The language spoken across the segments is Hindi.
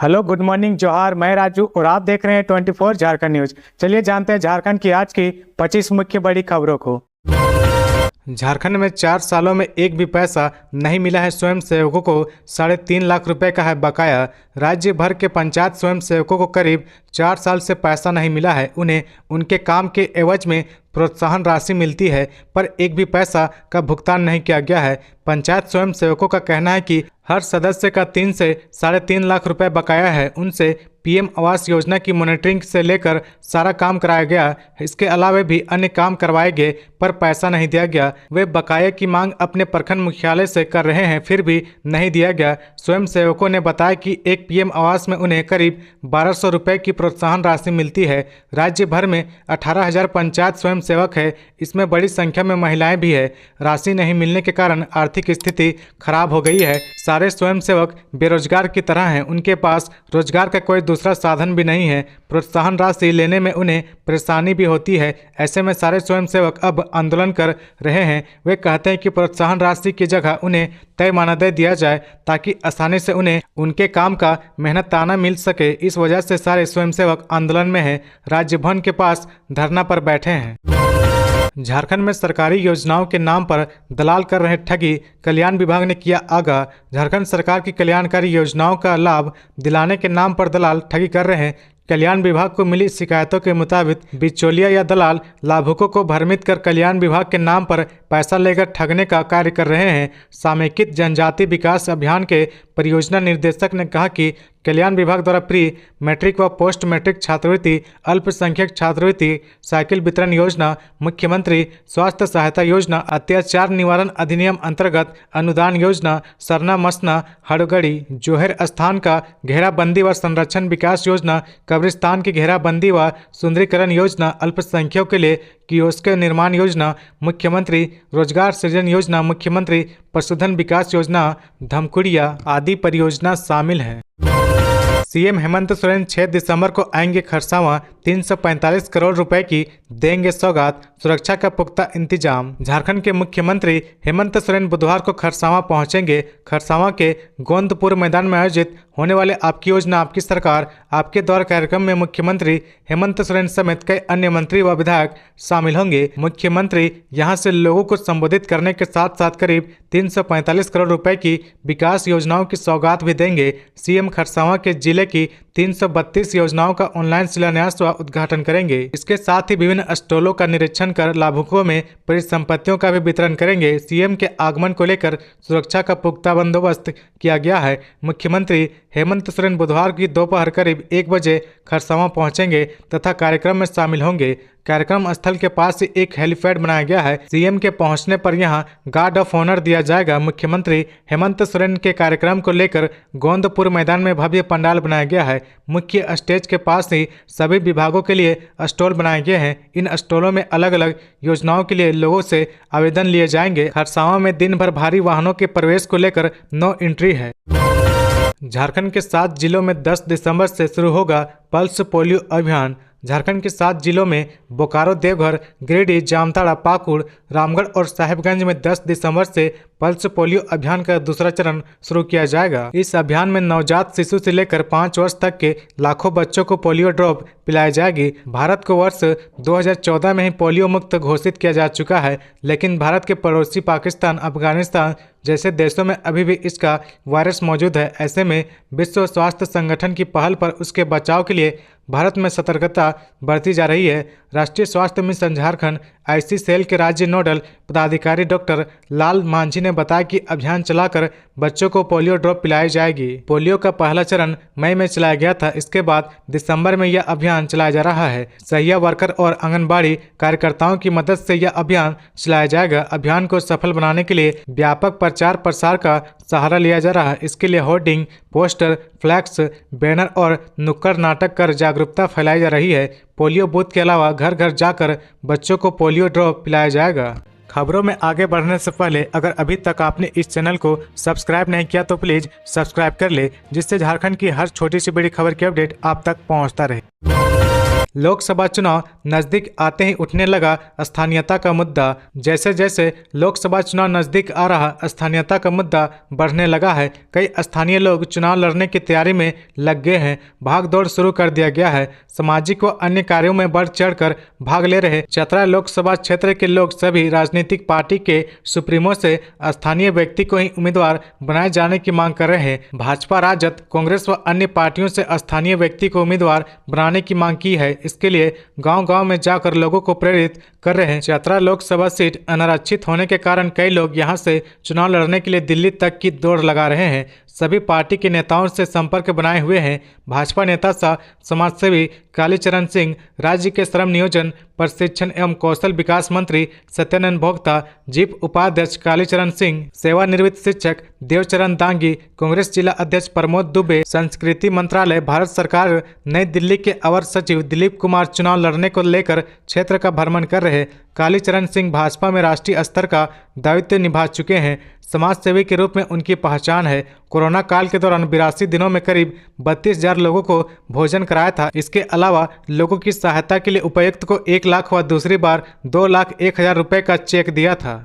हेलो, गुड मॉर्निंग, जोहार। मैं राजू और आप देख रहे हैं 24 झारखंड न्यूज। चलिए जानते हैं झारखंड की आज की 25 मुख्य बड़ी खबरों को। झारखंड में 4 सालों में एक भी पैसा नहीं मिला है। स्वयं सेवकों को 3.5 लाख रुपए का है बकाया। राज्य भर के पंचायत स्वयं सेवकों को करीब 4 साल से पैसा नहीं मिला है। उन्हें उनके काम के एवज में प्रोत्साहन राशि मिलती है, पर एक भी पैसा का भुगतान नहीं किया गया है। पंचायत स्वयं सेवकों का कहना है कि हर सदस्य का 3 से 3.5 लाख रुपए बकाया है। उनसे पीएम आवास योजना की मॉनिटरिंग से लेकर सारा काम कराया गया। इसके अलावा भी अन्य काम करवाए गए, पर पैसा नहीं दिया गया। वे बकाये की मांग अपने प्रखंड मुख्यालय से कर रहे हैं, फिर भी नहीं दिया गया। स्वयं सेवकों ने बताया कि एक पीएम आवास में उन्हें करीब 1200 रुपए की प्रोत्साहन राशि मिलती है। राज्य भर में 18,000 पंचायत स्वयं सेवक है, इसमें बड़ी संख्या में महिलाएं भी है। राशि नहीं मिलने के कारण आर्थिक स्थिति खराब हो गई है। सारे स्वयंसेवक बेरोजगार की तरह हैं, उनके पास रोजगार का कोई दूसरा साधन भी नहीं है। प्रोत्साहन राशि लेने में उन्हें परेशानी भी होती है। ऐसे में सारे स्वयंसेवक अब आंदोलन कर रहे हैं। वे कहते हैं कि प्रोत्साहन राशि की जगह उन्हें तय मानदेय दिया जाए, ताकि आसानी से उन्हें उनके काम का मेहनताना मिल सके। इस वजह से सारे स्वयंसेवक आंदोलन में हैं, राज्य भवन के पास धरना पर बैठे हैं। झारखंड में सरकारी योजनाओं के नाम पर दलाल कर रहे ठगी, कल्याण विभाग ने किया आगाह। झारखंड सरकार की कल्याणकारी योजनाओं का लाभ दिलाने के नाम पर दलाल ठगी कर रहे हैं। कल्याण विभाग को मिली शिकायतों के मुताबिक बिचौलिया या दलाल लाभुकों को भ्रमित कर कल्याण विभाग के नाम पर पैसा लेकर ठगने का कार्य कर रहे हैं। सामयिक जनजाति विकास अभियान के परियोजना निदेशक ने कहा कि कल्याण विभाग द्वारा प्री मैट्रिक व पोस्ट मैट्रिक छात्रवृत्ति, अल्पसंख्यक छात्रवृत्ति, साइकिल वितरण योजना, मुख्यमंत्री स्वास्थ्य सहायता योजना, अत्याचार निवारण अधिनियम अंतर्गत अनुदान योजना, सरना मसना हड़गड़ी, जोहर स्थान का घेराबंदी व संरक्षण विकास योजना, कब्रिस्तान की घेराबंदी व सुंदरीकरण योजना, अल्पसंख्यकों के लिए कियोस्क निर्माण योजना, मुख्यमंत्री रोजगार सृजन योजना, मुख्यमंत्री पशुधन विकास योजना, धमकुड़िया आदि परियोजना शामिल है। सीएम हेमंत सोरेन 6 दिसंबर को आएंगे खरसावां, 345 करोड़ रुपए की देंगे सौगात, सुरक्षा का पुख्ता इंतजाम। झारखंड के मुख्यमंत्री हेमंत सोरेन बुधवार को खरसावां पहुंचेंगे। खरसावां के गोंदपुर मैदान में आयोजित होने वाले आपकी योजना आपकी सरकार आपके द्वार कार्यक्रम में मुख्यमंत्री हेमंत सोरेन समेत कई अन्य मंत्री व विधायक शामिल होंगे। मुख्यमंत्री यहां से लोगों को संबोधित करने के साथ साथ करीब 345 करोड़ रुपए की विकास योजनाओं की सौगात भी देंगे। सीएम खरसावां के जिले की 332 योजनाओं का ऑनलाइन शिलान्यास व उद्घाटन करेंगे। इसके साथ ही विभिन्न स्टॉलों का निरीक्षण कर लाभुकों में परिसंपत्तियों का भी वितरण करेंगे। सीएम के आगमन को लेकर सुरक्षा का पुख्ता बंदोबस्त किया गया है। मुख्यमंत्री हेमंत सोरेन बुधवार की दोपहर करीब 1 बजे खरसावां पहुंचेंगे तथा कार्यक्रम में शामिल होंगे। कार्यक्रम स्थल के पास ही एक हेलीपैड बनाया गया है। सीएम के पहुंचने पर यहां गार्ड ऑफ ऑनर दिया जाएगा। मुख्यमंत्री हेमंत सोरेन के कार्यक्रम को लेकर गोंदपुर मैदान में भव्य पंडाल बनाया गया है। मुख्य स्टेज के पास ही सभी विभागों के लिए स्टॉल बनाए गए हैं। इन स्टॉलों में अलग अलग योजनाओं के लिए लोगों से आवेदन लिए जाएंगे। खरसावां में दिन भर भारी वाहनों के प्रवेश को लेकर नो एंट्री है। झारखंड के 7 जिलों में 10 दिसंबर से शुरू होगा पल्स पोलियो अभियान। झारखंड के 7 जिलों में बोकारो, देवघर, गिरिडीह, जामताड़ा, पाकुड़, रामगढ़ और साहिबगंज में 10 दिसंबर से पल्स पोलियो अभियान का दूसरा चरण शुरू किया जाएगा। इस अभियान में नवजात शिशु से लेकर 5 वर्ष तक के लाखों बच्चों को पोलियो ड्रॉप पिलाई जाएगी। भारत को वर्ष 2014 में ही पोलियो मुक्त घोषित किया जा चुका है, लेकिन भारत के पड़ोसी पाकिस्तान, अफगानिस्तान जैसे देशों में अभी भी इसका वायरस मौजूद है। ऐसे में विश्व स्वास्थ्य संगठन की पहल पर उसके बचाव के लिए भारत में सतर्कता बरती जा रही है। राष्ट्रीय स्वास्थ्य मिशन झारखंड आईसी सेल के राज्य नोडल पदाधिकारी डॉक्टर लाल मांझी ने बताया कि अभियान चलाकर बच्चों को पोलियो ड्रॉप पिलाई जाएगी। पोलियो का पहला चरण मई में चलाया गया था। इसके बाद दिसंबर में यह अभियान चलाया जा रहा है। सहिया वर्कर और आंगनबाड़ी कार्यकर्ताओं की मदद से यह अभियान चलाया जाएगा। अभियान को सफल बनाने के लिए व्यापक प्रचार प्रसार का सहारा लिया जा रहा है। इसके लिए होर्डिंग, पोस्टर, फ्लैक्स, बैनर और नुक्कड़ नाटक कर जागरूकता फैलाई जा रही है। पोलियो बूथ के अलावा घर घर जाकर बच्चों को पोलियो ड्रॉप पिलाया जाएगा। खबरों में आगे बढ़ने से पहले अगर अभी तक आपने इस चैनल को सब्सक्राइब नहीं किया तो प्लीज सब्सक्राइब कर ले, जिससे झारखंड की हर छोटी सी बड़ी खबर की अपडेट आप तक पहुंचता रहे। लोकसभा चुनाव नजदीक आते ही उठने लगा स्थानीयता का मुद्दा। जैसे जैसे लोकसभा चुनाव नजदीक आ रहा, स्थानीयता का मुद्दा बढ़ने लगा है। कई स्थानीय लोग चुनाव लड़ने की तैयारी में लग गए हैं। भाग दौड़ शुरू कर दिया गया है। सामाजिक व अन्य कार्यों में बढ़ चढ़कर भाग ले रहे चतरा लोकसभा क्षेत्र के लोग सभी राजनीतिक पार्टी के सुप्रीमो से स्थानीय व्यक्ति को ही उम्मीदवार बनाए जाने की मांग कर रहे हैं। भाजपा, राजद, कांग्रेस व अन्य पार्टियों से स्थानीय व्यक्ति को उम्मीदवार बनाने की मांग की है। इसके लिए गांव-गांव में जाकर लोगों को प्रेरित कर रहे हैं। चतरा लोकसभा सीट अनारक्षित होने के कारण कई लोग यहां से चुनाव लड़ने के लिए दिल्ली तक की दौड़ लगा रहे हैं। सभी पार्टी के नेताओं से संपर्क बनाए हुए हैं। भाजपा नेता सह समाजसेवी कालीचरण सिंह, राज्य के श्रम नियोजन, प्रशिक्षण एवं कौशल विकास मंत्री सत्यानंद भोक्ता, जीप उपाध्यक्ष कालीचरण सिंह, सेवानिवृत्त शिक्षक देवचरण दांगी, कांग्रेस जिला अध्यक्ष प्रमोद दुबे, संस्कृति मंत्रालय, भारत सरकार, नई दिल्ली के अवर सचिव दिलीप कुमार चुनाव लड़ने को लेकर क्षेत्र का भ्रमण कर रहे। कालीचरण सिंह भाजपा में राष्ट्रीय स्तर का दायित्व निभा चुके हैं। समाज सेवी के रूप में उनकी पहचान है। कोरोना काल के दौरान 82 दिनों में करीब 32,000 लोगों को भोजन कराया था। इसके अलावा लोगों की सहायता के लिए उपायुक्त को 1 लाख व दूसरी बार 2,01,000 रुपए का चेक दिया था।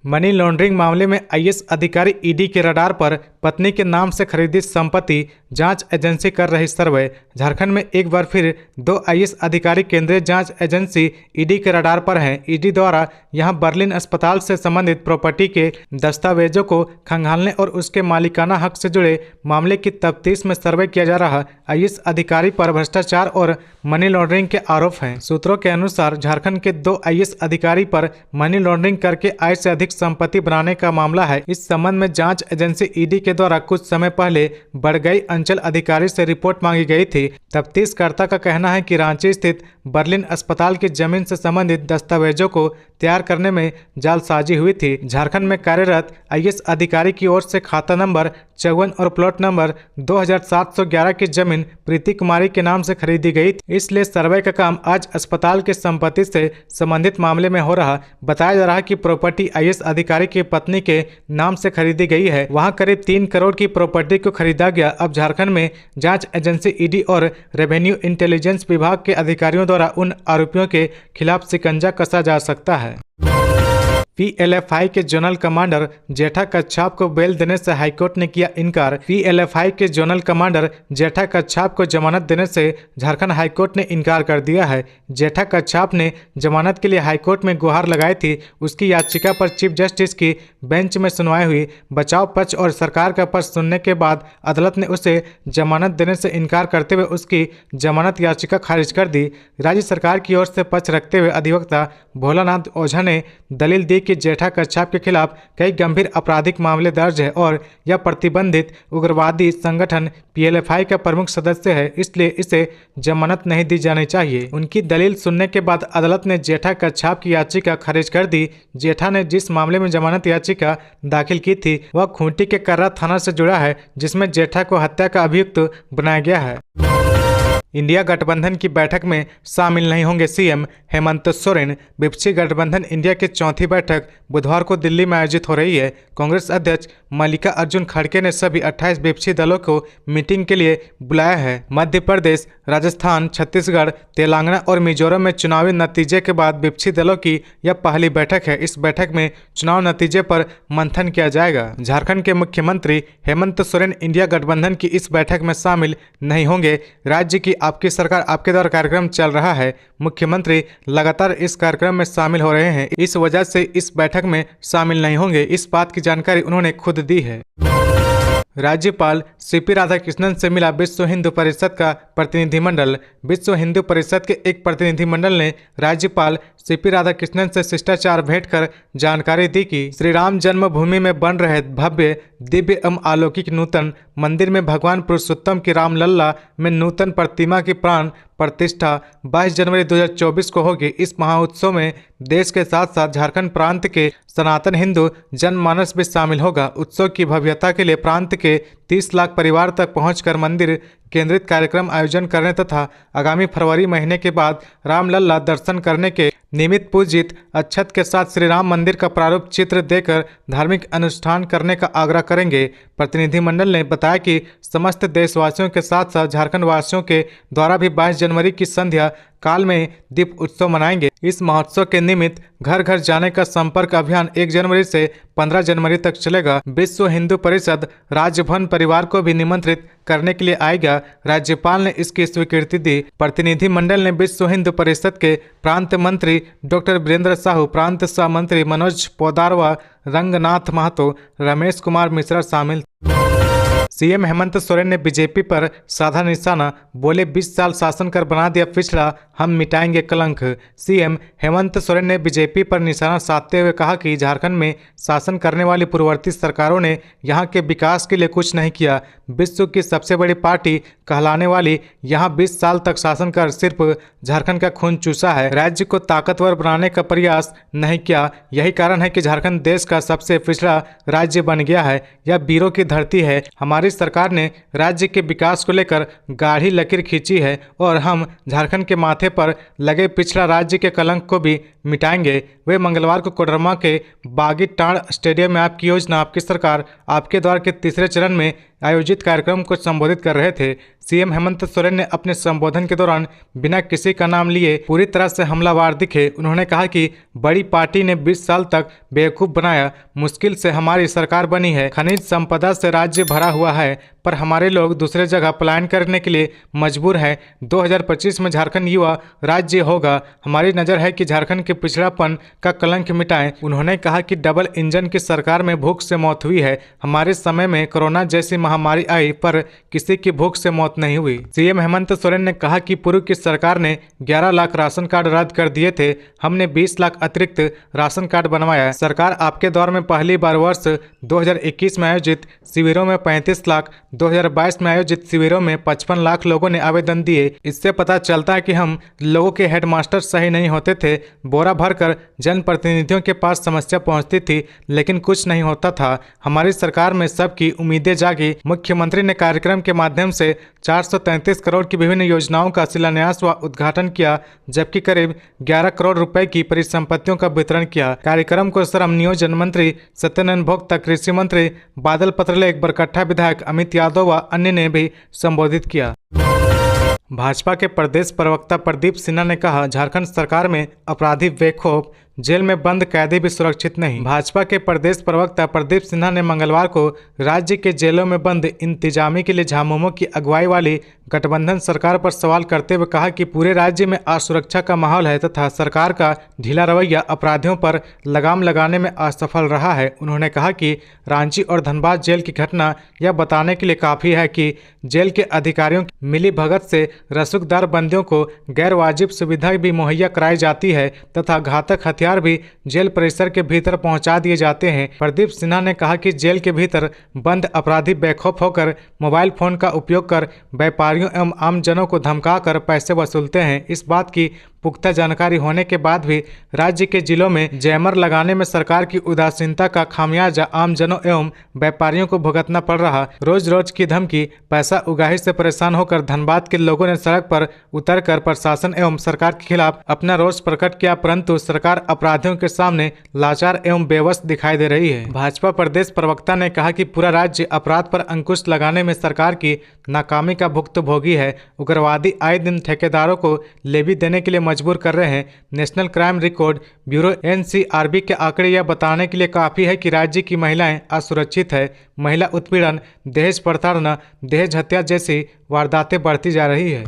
मनी लॉन्ड्रिंग मामले में आईएएस अधिकारी ईडी के रडार पर, पत्नी के नाम से खरीदी संपत्ति, जांच एजेंसी कर रही सर्वे। झारखंड में एक बार फिर 2 आईएएस अधिकारी केंद्रीय जांच एजेंसी ईडी के रडार पर हैं। ईडी द्वारा यहां बर्लिन अस्पताल से संबंधित प्रॉपर्टी के दस्तावेजों को खंगालने और उसके मालिकाना हक से जुड़े मामले की तफ्तीश में सर्वे किया जा रहा। आईएएस अधिकारी पर भ्रष्टाचार और मनी लॉन्ड्रिंग के आरोप हैं। सूत्रों के अनुसार झारखंड के 2 आईएएस अधिकारी पर मनी लॉन्ड्रिंग करके आय से अधिक संपत्ति बनाने का मामला है। इस संबंध में जांच एजेंसी ईडी के द्वारा कुछ समय पहले बड़गई अंचल अधिकारी से रिपोर्ट मांगी गई थी। तफ्तीशकर्ता का कहना है कि रांची स्थित बर्लिन अस्पताल की जमीन से संबंधित दस्तावेजों को तैयार करने में जालसाजी हुई थी। झारखंड में कार्यरत आईएएस अधिकारी की ओर से खाता नंबर 54 और प्लॉट नंबर 2711 की जमीन प्रीति कुमारी के नाम से खरीदी गई थी। इसलिए सर्वे का काम आज अस्पताल की संपत्ति से संबंधित मामले में हो रहा। बताया जा रहा है कि प्रॉपर्टी आईएएस अधिकारी की पत्नी के नाम से खरीदी गई है। वहां करीब 3 करोड़ की प्रॉपर्टी को खरीदा गया। अब झारखंड में जांच एजेंसी ईडी और रेवेन्यू इंटेलिजेंस विभाग के अधिकारियों द्वारा उन आरोपियों के खिलाफ शिकंजा कसा जा सकता है। पीएलएफआई के जोनल कमांडर जेठा कच्छाप को बेल देने से हाईकोर्ट ने किया इनकार। पीएलएफआई के जोनल कमांडर जेठा कच्छाप को जमानत देने से झारखंड हाईकोर्ट ने इनकार कर दिया है। जेठा कच्छाप ने जमानत के लिए हाईकोर्ट में गुहार लगाई थी। उसकी याचिका पर चीफ जस्टिस की बेंच में सुनवाई हुई। बचाव पक्ष और सरकार का पक्ष सुनने के बाद अदालत ने उसे जमानत देने से इनकार करते हुए उसकी जमानत याचिका खारिज कर दी। राज्य सरकार की ओर से पक्ष रखते हुए अधिवक्ता भोलानाथ ओझा ने दलील दी कि जेठा कच्छाप के खिलाफ कई गंभीर आपराधिक मामले दर्ज है और यह प्रतिबंधित उग्रवादी संगठन पीएलएफआई का प्रमुख सदस्य है, इसलिए इसे जमानत नहीं दी जानी चाहिए। उनकी दलील सुनने के बाद अदालत ने जेठा कच्छाप की याचिका खारिज कर दी। जेठा ने जिस मामले में जमानत याचिका दाखिल की थी वह खूंटी के कर्रा थाना से जुड़ा है, जिसमें जेठा को हत्या का अभियुक्त बनाया गया है। इंडिया गठबंधन की बैठक में शामिल नहीं होंगे सीएम हेमंत सोरेन। विपक्षी गठबंधन इंडिया की चौथी बैठक बुधवार को दिल्ली में आयोजित हो रही है। कांग्रेस अध्यक्ष मल्लिकार्जुन खड़गे ने सभी 28 विपक्षी दलों को मीटिंग के लिए बुलाया है। मध्य प्रदेश, राजस्थान, छत्तीसगढ़, तेलंगाना और मिजोरम में चुनावी नतीजे के बाद विपक्षी दलों की यह पहली बैठक है। इस बैठक में चुनाव नतीजे पर मंथन किया जाएगा। झारखंड के मुख्यमंत्री हेमंत सोरेन इंडिया गठबंधन की इस बैठक में शामिल नहीं होंगे। राज्य की आपकी सरकार आपके द्वारा कार्यक्रम चल रहा है। मुख्यमंत्री लगातार इस कार्यक्रम में शामिल हो रहे हैं, इस वजह से इस बैठक में शामिल नहीं होंगे। इस बात की जानकारी उन्होंने खुद दी है। राज्यपाल सीपी राधाकृष्णन से मिला विश्व हिंदू परिषद का प्रतिनिधिमंडल। विश्व हिंदू परिषद के एक प्रतिनिधिमंडल ने राज्यपाल सीपी राधाकृष्णन से शिष्टाचार भेंट कर जानकारी दी कि श्री राम जन्मभूमि में बन रहे भव्य, दिव्य एवं अलौकिक नूतन मंदिर में भगवान पुरुषोत्तम की रामलला में नूतन प्रतिमा की प्राण प्रतिष्ठा 22 जनवरी 2024 को होगी। इस महाउत्सव में देश के साथ साथ झारखंड प्रांत के सनातन हिंदू जनमानस भी शामिल होगा। उत्सव की भव्यता के लिए प्रांत के 30 लाख परिवार तक पहुंचकर मंदिर केंद्रित कार्यक्रम आयोजन करने तथा आगामी फरवरी महीने के बाद रामलला दर्शन करने के नियमित पूजित अक्षत के साथ श्री राम मंदिर का प्रारूप चित्र देकर धार्मिक अनुष्ठान करने का आग्रह करेंगे। प्रतिनिधिमंडल ने बताया कि समस्त देशवासियों के साथ साथ झारखंड वासियों के द्वारा भी 22 जनवरी की संध्या काल में दीप उत्सव मनाएंगे। इस महोत्सव के निमित्त घर घर जाने का संपर्क अभियान 1 जनवरी से 15 जनवरी तक चलेगा। विश्व हिंदू परिषद राजभवन परिवार को भी निमंत्रित करने के लिए आएगा। राज्यपाल ने इसकी स्वीकृति दी। प्रतिनिधिमंडल ने विश्व हिंदू परिषद के प्रांत मंत्री डॉक्टर वीरेंद्र साहू, प्रांत सह मंत्री मनोज पोदारवा, रंगनाथ महतो, रमेश कुमार मिश्रा शामिल। सीएम हेमंत सोरेन ने बीजेपी पर साधा निशाना, बोले 20 साल शासन कर बना दिया पिछड़ा, हम मिटाएंगे कलंक। सीएम हेमंत सोरेन ने बीजेपी पर निशाना साधते हुए कहा कि झारखंड में शासन करने वाली पूर्ववर्ती सरकारों ने यहां के विकास के लिए कुछ नहीं किया। विश्व की सबसे बड़ी पार्टी कहलाने वाली यहां 20 साल तक शासन कर सिर्फ झारखंड का खून चूसा है, राज्य को ताकतवर बनाने का प्रयास नहीं किया। यही कारण है कि झारखंड देश का सबसे पिछड़ा राज्य बन गया है। यह वीरों की धरती है। हमारी सरकार ने राज्य के विकास को लेकर गाढ़ी लकीर खींची है और हम झारखंड के माथे पर लगे पिछड़ा राज्य के कलंक को भी मिटाएंगे। वे मंगलवार को कोडरमा के बागी टाड़ स्टेडियम में आपकी योजना आपकी सरकार आपके द्वार के तीसरे चरण में आयोजित कार्यक्रम को संबोधित कर रहे थे। सीएम हेमंत सोरेन ने अपने संबोधन के दौरान बिना किसी का नाम लिए पूरी तरह से हमलावर दिखे। उन्होंने कहा कि बड़ी पार्टी ने 20 साल तक बेवकूफ बनाया, मुश्किल से हमारी सरकार बनी है। खनिज संपदा से राज्य भरा हुआ है, पर हमारे लोग दूसरे जगह पलायन करने के लिए मजबूर हैं। 2025 में झारखंड युवा राज्य होगा। हमारी नज़र है कि झारखंड के पिछड़ापन का कलंक मिटाएं। उन्होंने कहा कि डबल इंजन की सरकार में भूख से मौत हुई है। हमारे समय में कोरोना जैसी महामारी आई पर किसी की भूख से मौत नहीं हुई। सीएम हेमंत सोरेन ने कहा कि पूर्व की सरकार ने 11 लाख राशन कार्ड रद्द कर दिए थे, हमने 20 लाख अतिरिक्त राशन कार्ड बनवाया। सरकार आपके दौर में पहली बार वर्ष 2021 में आयोजित शिविरों में 35 लाख, 2022 में आयोजित शिविरों में 55 लाख लोगों ने आवेदन दिए। इससे पता चलता है कि हम लोगों के हेडमास्टर सही नहीं होते थे। बोरा भरकर जनप्रतिनिधियों के पास समस्या पहुंचती थी, लेकिन कुछ नहीं होता था। हमारी सरकार में सबकी उम्मीदें जागी। मुख्यमंत्री ने कार्यक्रम के माध्यम से 433 करोड़ की विभिन्न योजनाओं का शिलान्यास व उद्घाटन किया, जबकि करीब 11 करोड़ रुपए की परिसंपत्तियों का वितरण किया। कार्यक्रम को श्रम नियोजन मंत्री सत्यानंद भोक्ता, कृषि मंत्री बादल पत्रलेख, बरकट्ठा विधायक अमित यादव व अन्य ने भी संबोधित किया। भाजपा के प्रदेश प्रवक्ता प्रदीप सिन्हा ने कहा, झारखंड सरकार में अपराधी बेखौफ, जेल में बंद कैदी भी सुरक्षित नहीं। भाजपा के प्रदेश प्रवक्ता प्रदीप सिन्हा ने मंगलवार को राज्य के जेलों में बंद इंतजामी के लिए झामुमो की अगुवाई वाली गठबंधन सरकार पर सवाल करते हुए कहा कि पूरे राज्य में असुरक्षा का माहौल है तथा सरकार का ढीला रवैया अपराधियों पर लगाम लगाने में असफल रहा है। उन्होंने कहा कि रांची और धनबाद जेल की घटना यह बताने के लिए काफ़ी है कि जेल के अधिकारियों की मिली भगत से रसूखदार बंदियों को गैर वाजिब सुविधा भी मुहैया कराई जाती है तथा घातक हथियार भी जेल परिसर के भीतर पहुंचा दिए जाते हैं। प्रदीप सिन्हा ने कहा कि जेल के भीतर बंद अपराधी बेखौफ होकर मोबाइल फोन का उपयोग कर व्यापारियों एवं आमजनों को धमकाकर पैसे वसूलते हैं। इस बात की पुख्ता जानकारी होने के बाद भी राज्य के जिलों में जैमर लगाने में सरकार की उदासीनता का खामियाजा आमजनों एवं व्यापारियों को भुगतना पड़ रहा। रोज रोज की धमकी, पैसा उगाही से परेशान होकर धनबाद के लोगों ने सड़क पर उतरकर प्रशासन एवं सरकार के खिलाफ अपना रोष प्रकट किया, परंतु सरकार अपराधियों के सामने लाचार एवं बेबस दिखाई दे रही है। भाजपा प्रदेश प्रवक्ता ने कहा कि पूरा राज्य अपराध पर अंकुश लगाने में सरकार की नाकामी का भुक्तभोगी है। उग्रवादी आए दिन ठेकेदारों को लेवी देने के लिए मजबूर कर रहे हैं। National crime record bureau NCRB के आंकड़े यह बताने के लिए काफ़ी है कि राज्य की महिलाएं असुरक्षित है। महिला उत्पीड़न, दहेज प्रताड़ना, दहेज हत्या जैसी वारदातें बढ़ती जा रही है।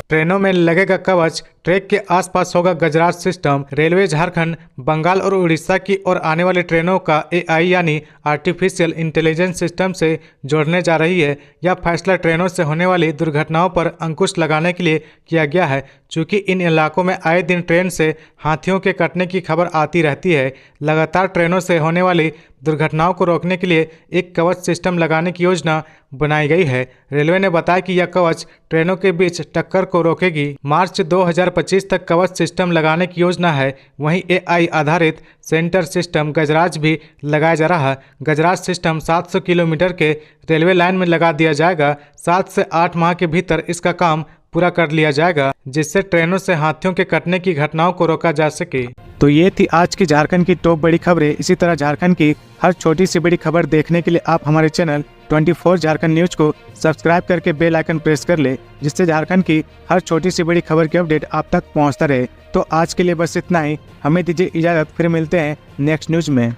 ट्रेनों में लगेगा कवच, ट्रैक के आसपास होगा गजराज सिस्टम। रेलवे झारखंड, बंगाल और उड़ीसा की ओर आने वाली ट्रेनों का AI यानी आर्टिफिशियल इंटेलिजेंस सिस्टम से जोड़ने जा रही है। यह फैसला ट्रेनों से होने वाली दुर्घटनाओं पर अंकुश लगाने के लिए किया गया है। चूँकि इन इलाकों में आए दिन ट्रेन से हाथियों के कटने की खबर आती रहती है, लगातार ट्रेनों से होने वाली दुर्घटनाओं को रोकने के लिए एक कवच सिस्टम लगाने की योजना बनाई गई है। रेलवे ने बताया कि यह कवच ट्रेनों के बीच टक्कर को रोकेगी। मार्च 2025 तक कवच सिस्टम लगाने की योजना है। वहीं AI आधारित सेंटर सिस्टम गजराज भी लगाया जा रहा है। गजराज सिस्टम 700 किलोमीटर के रेलवे लाइन में लगा दिया जाएगा। 7 से 8 माह के भीतर इसका काम पूरा कर लिया जाएगा, जिससे ट्रेनों से हाथियों के कटने की घटनाओं को रोका जा सके। तो ये थी आज की झारखंड की टॉप बड़ी खबरें। इसी तरह झारखंड की हर छोटी सी बड़ी खबर देखने के लिए आप हमारे चैनल 24 झारखंड न्यूज को सब्सक्राइब करके बेल आइकन प्रेस कर ले, जिससे झारखंड की हर छोटी सी बड़ी खबर की अपडेट आप तक पहुंचता रहे। तो आज के लिए बस इतना ही, हमें दीजिए इजाजत, फिर मिलते हैं नेक्स्ट न्यूज में।